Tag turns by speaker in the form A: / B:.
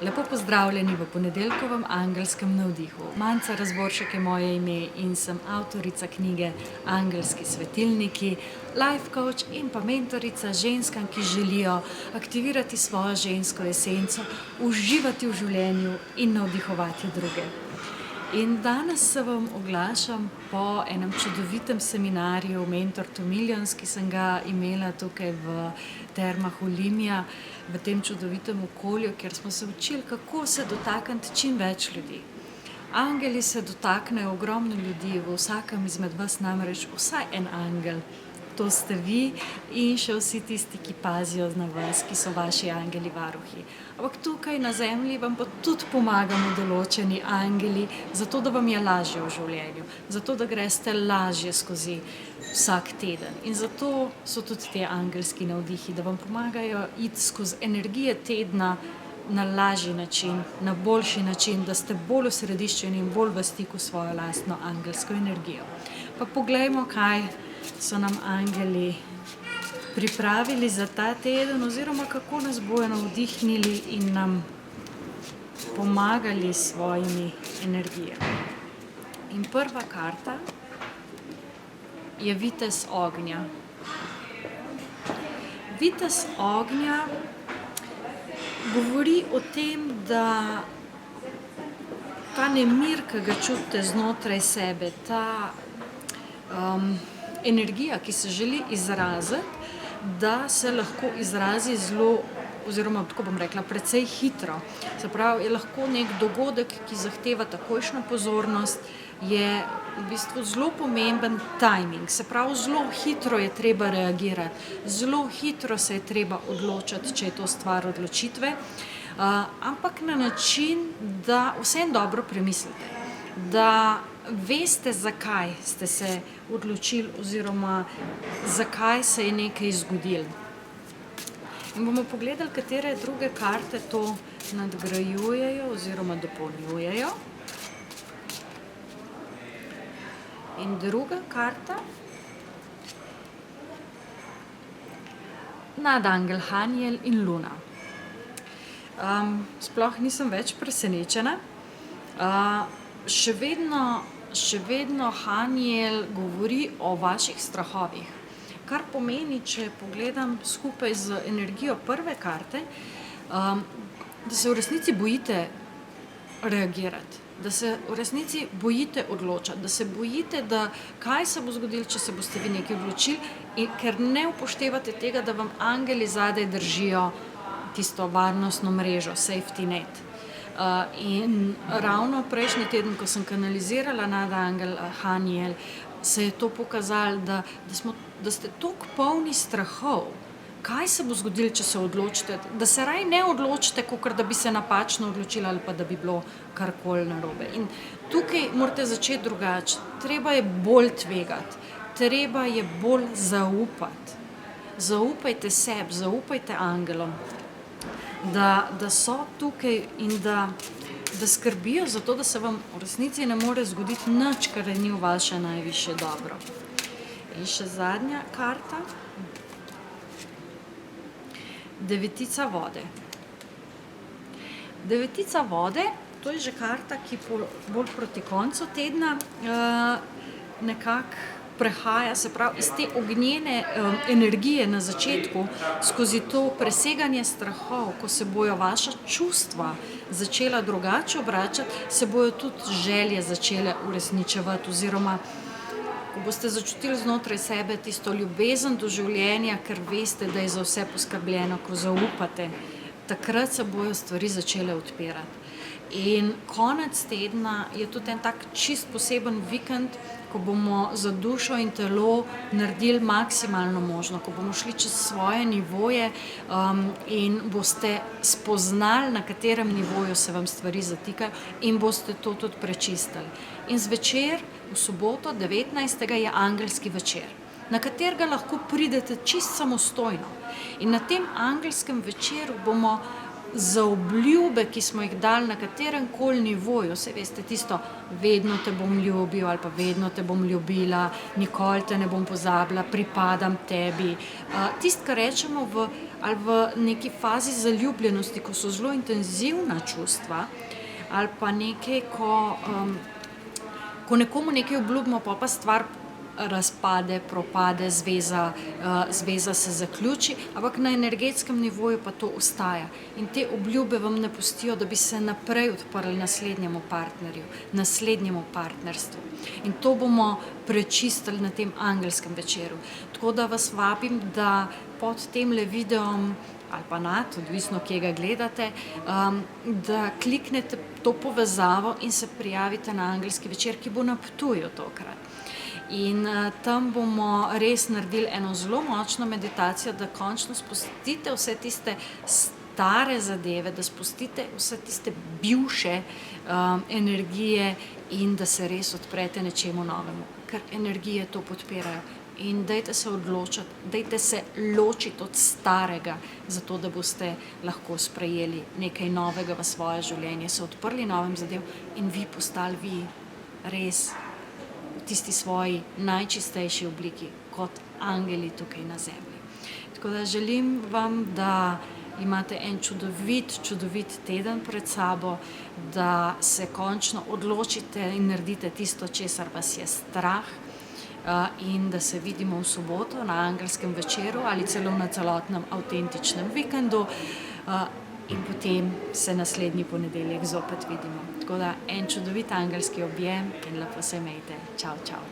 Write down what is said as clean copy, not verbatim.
A: Lepo pozdravljeni v ponedeljkovem angelskem navdihu. Manca Razboršek je moje ime in sem avtorica knjige Angelski svetilniki, life coach in pa mentorica ženskam, ki želijo aktivirati svojo žensko esenco, uživati v življenju in navdihovati druge. In danes se vam oglašam po enem čudovitem seminarju Mentor to Millions, ki sem ga imela tukaj v Termah Olimia, v tem čudovitem okolju, kjer smo se učili, kako se dotakniti čim več ljudi. Angeli se dotaknejo ogromno ljudi, v vsakem izmed vas namreč vsaj en angel. To ste vi in še vsi tisti, ki pazijo na vas, ki so vaši angeli varuhi. Ampak tukaj na zemlji vam pa tudi pomagamo določeni angeli, zato da vam je lažje v življenju, zato da greste lažje skozi vsak teden. In zato so tudi te angelski navdihi, da vam pomagajo iti skozi energije tedna na lažji način, na boljši način, da ste bolj osrediščeni in bolj v stiku s svojo lastno angelsko energijo. Pa poglejmo, kaj so nam angeli pripravili za ta teden oziroma kako nas bojo navdihnili in nam pomagali s svojimi energijami. In prva karta je vitez ognja. Vitez ognja govori o tem, da ta nemir, ki ga čutite znotraj sebe, ta energija, ki se želi izraziti, da se lahko izrazi zelo, oziroma tako bom rekla, precej hitro. Se pravi, je lahko nek dogodek, ki zahteva takojšnjo pozornost, je v bistvu zelo pomemben timing. Se pravi, zelo hitro je treba reagirati, zelo hitro se je treba odločiti, če je to stvar odločitve, ampak na način, da vseeno dobro premislite, da veste, zakaj ste se odločili oziroma zakaj se je nekaj zgodilo. In bomo pogledali, katere druge karte to nadgrajujejo oziroma dopolnjujejo. In druga karta, nadangel Haniel in Luna. Sploh nisem več presenečena. Še vedno Haniel govori o vaših strahovih, kar pomeni, če pogledam skupaj z energijo prve karte, da se v resnici bojite reagirati, da se v resnici bojite odločati, da se bojite, da kaj se bo zgodilo, če se boste vi nekaj odločili, ker ne upoštevate tega, da vam angeli zadaj držijo tisto varnostno mrežo, safety net. In ravno prejšnji teden, ko sem kanalizirala nadangel Haniel, se je to pokazalo, da ste toliko polni strahov, kaj se bo zgodilo, če se odločite, da se raje ne odločite, kakor da bi se napačno odločili ali pa da bi bilo karkoli narobe. In tukaj morate začeti drugače. Treba je bolj tvegati, treba je bolj zaupati. Zaupajte sebi, zaupajte angelom, da so tukaj in da skrbijo za to, da se vam v resnici ne more zgoditi nič, kar ni v vaše najvišje dobro. In še zadnja karta, devetica vode. Devetica vode, to je že karta, ki bolj proti koncu tedna nekako prehaja, se pravi, iz te ognjene energije na začetku, skozi to preseganje strahov, ko se bojo vaša čustva začela drugače obračati, se bojo tudi želje začele uresničevati oziroma ko boste začutili znotraj sebe tisto ljubezen do življenja, ker veste, da je za vse poskrbljeno, ko zaupate, takrat se bojo stvari začele odpirati. In konec tedna je tudi en tak čist poseben vikend, ko bomo za dušo in telo naredili maksimalno možno, ko bomo šli čez svoje nivoje in boste spoznali, na katerem nivoju se vam stvari zatikajo in boste to tudi prečistili. In zvečer, v soboto, 19. je angelski večer, na katerega lahko pridete čisto samostojno. In na tem angelskem večeru bomo za obljube, ki smo jih dali na katerem koli nivoju, saj veste, tisto vedno te bom ljubil ali pa vedno te bom ljubila, nikoli te ne bom pozabila, pripadam tebi. Tisto, kar rečemo ali v neki fazi zaljubljenosti, ko so zelo intenzivna čustva, ali pa nekaj, ko nekomu nekaj obljubimo, pa stvar razpade, propade, zveza se zaključi, ampak na energetskem nivoju pa to ostaja. In te obljube vam ne pustijo, da bi se naprej odprli naslednjemu partnerju, naslednjemu partnerstvu. In to bomo prečistili na tem angelskem večeru. Tako da vas vabim, da pod temle videom ali pa nad, odvisno, kje ga gledate, da kliknete to povezavo in se prijavite na angelski večer, ki bo na Ptuju tokrat. In tam bomo res naredili eno zelo močno meditacijo, da končno spustite vse tiste stare zadeve, da spustite vse tiste bivše energije in da se res odprete nečemu novemu, ker energije to podpirajo. In dajte se odločiti, dajte se ločiti od starega, zato da boste lahko sprejeli nekaj novega v svoje življenje, se odprli novim zadev in vi postali vi res v tisti svoji najčistejši obliki, kot angeli tukaj na zemlji. Tako da želim vam, da imate en čudovit teden pred sabo, da se končno odločite in naredite tisto, česar vas je strah, in da se vidimo v soboto na angelskem večeru ali celo na celotnem avtentičnem vikendu, in potem se naslednji ponedeljek zopet vidimo. Tako da en čudovit angelski objem in lepo se imejte. Čau, čau.